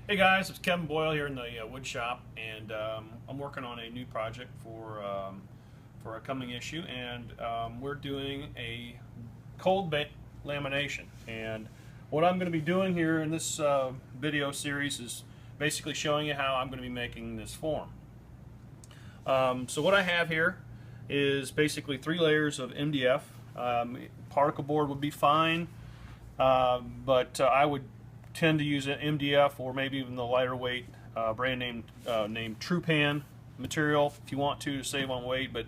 Hey guys, it's Kevin Boyle here in the wood shop, and I'm working on a new project for a coming issue, and we're doing a cold bit lamination. And what I'm going to be doing here in this video series is basically showing you how I'm going to be making this form. So what I have here is basically 3 layers of MDF. Particle board would be fine, but I would tend to use an MDF or maybe even the lighter weight brand name named Trupan material if you want to save on weight. But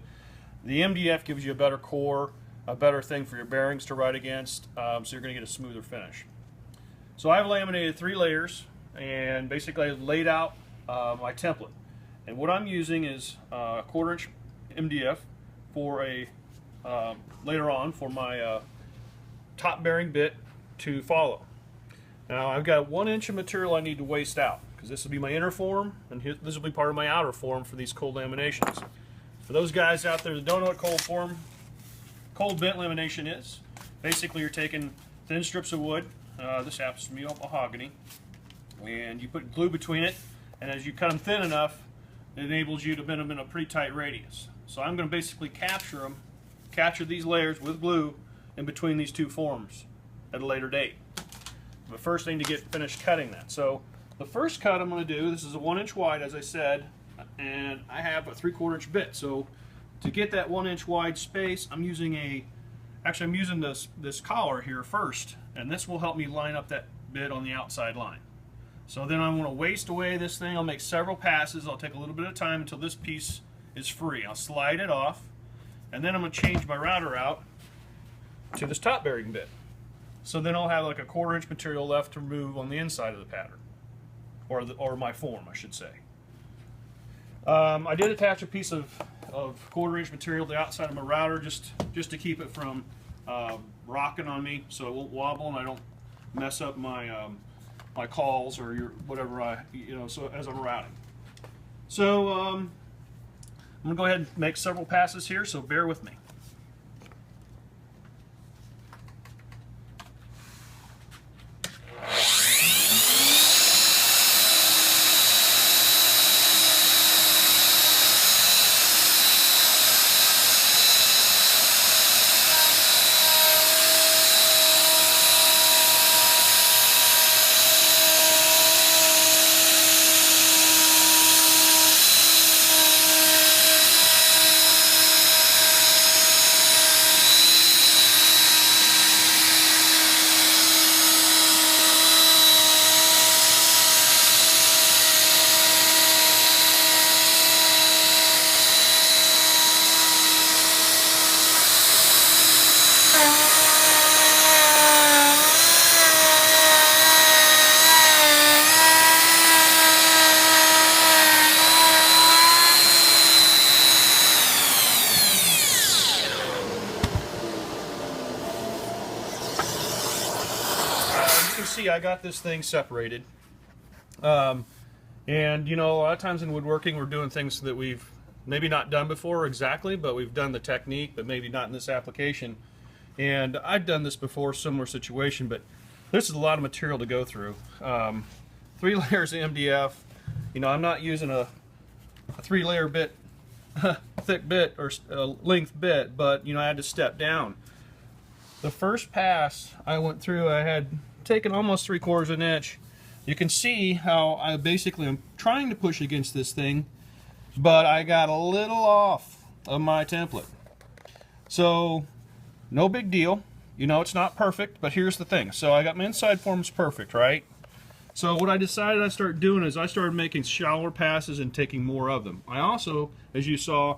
the MDF gives you a better core, a better thing for your bearings to ride against, so you're going to get a smoother finish. So I've laminated 3 layers, and basically I've laid out my template. And what I'm using is a 1/4 inch MDF for a later on for my top bearing bit to follow. Now I've got 1 inch of material I need to waste out, because this will be my inner form and this will be part of my outer form for these cold laminations. For those guys out there that don't know what cold bit lamination is, basically you're taking thin strips of wood, this happens to be mahogany, and you put glue between it, and as you cut them thin enough, it enables you to bend them in a pretty tight radius. So I'm going to basically capture these layers with glue in between these 2 forms at a later date. But first I need to get finished cutting that. So the first cut I'm going to do, this is a 1 inch wide as I said, and I have a 3/4 inch bit. So to get that 1 inch wide space, I'm using this collar here first, and this will help me line up that bit on the outside line. So then I'm going to waste away this thing. I'll make several passes. I'll take a little bit of time until this piece is free. I'll slide it off, and then I'm going to change my router out to this top bearing bit. So then I'll have like a 1/4 inch material left to remove on the inside of the pattern, or my form, I should say. I did attach a piece of 1/4 inch material to the outside of my router just to keep it from rocking on me, so it won't wobble and I don't mess up my my calls or whatever so as I'm routing. So I'm gonna go ahead and make several passes here, so bear with me. See, I got this thing separated, and a lot of times in woodworking we're doing things that we've maybe not done before exactly, but we've done the technique, but maybe not in this application. And I've done this before, similar situation, but this is a lot of material to go through. 3 layers of MDF. I'm not using a 3-layer bit thick bit or length bit, but I had to step down. The first pass I went through, I had taken almost 3/4 inch. You can see how I basically am trying to push against this thing, but I got a little off of my template. So no big deal. It's not perfect, but here's the thing. So I got my inside forms perfect, right? So what I decided I started doing is I started making shallower passes and taking more of them. I also, as you saw,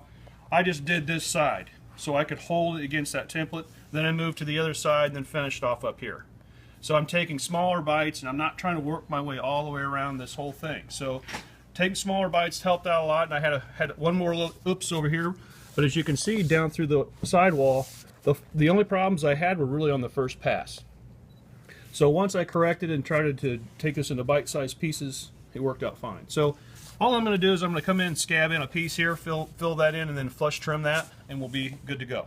I just did this side so I could hold it against that template. Then I moved to the other side and then finished off up here. So I'm taking smaller bites, and I'm not trying to work my way all the way around this whole thing. So taking smaller bites helped out a lot, and I had one more little oops over here. But as you can see down through the sidewall, the only problems I had were really on the first pass. So once I corrected and tried to take this into bite-sized pieces, it worked out fine. So all I'm going to do is I'm going to come in and scab in a piece here, fill that in, and then flush trim that, and we'll be good to go.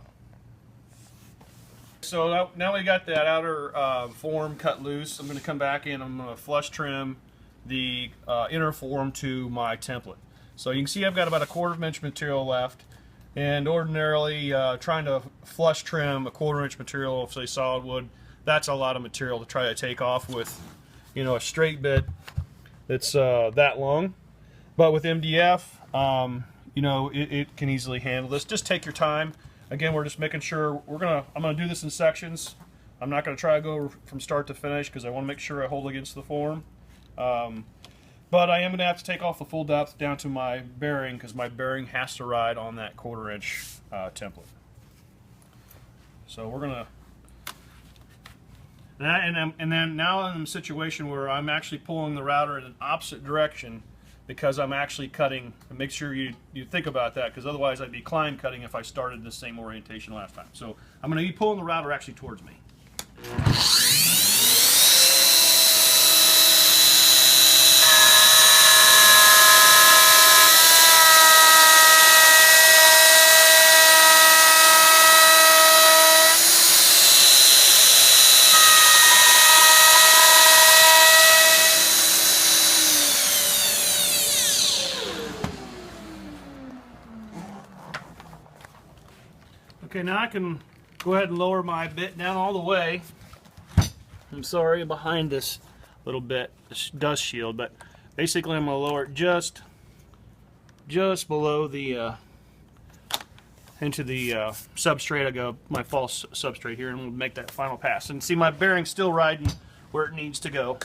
So now we got that outer form cut loose. I'm going to come back in, I'm going to flush trim the inner form to my template. So you can see I've got about a 1/4 inch material left, and ordinarily trying to flush trim a 1/4 inch material of, say, solid wood, that's a lot of material to try to take off with, you know, a straight bit that's that long. But with MDF, you know, it can easily handle this. Just take your time. Again, we're just making sure I'm gonna do this in sections. I'm not gonna try to go from start to finish because I want to make sure I hold against the form. But I am gonna have to take off the full depth down to my bearing because my bearing has to ride on that 1/4 inch template. So we're gonna. And then now I'm in a situation where I'm actually pulling the router in an opposite direction because I'm actually cutting. And make sure you think about that, because otherwise I'd be climb cutting if I started the same orientation last time. So I'm going to be pulling the router actually towards me. Okay, now I can go ahead and lower my bit down all the way. I'm sorry behind this little bit, this dust shield, but basically I'm going to lower it just below the into the substrate. I go my false substrate here, and we'll make that final pass. And see, my bearing's still riding where it needs to go.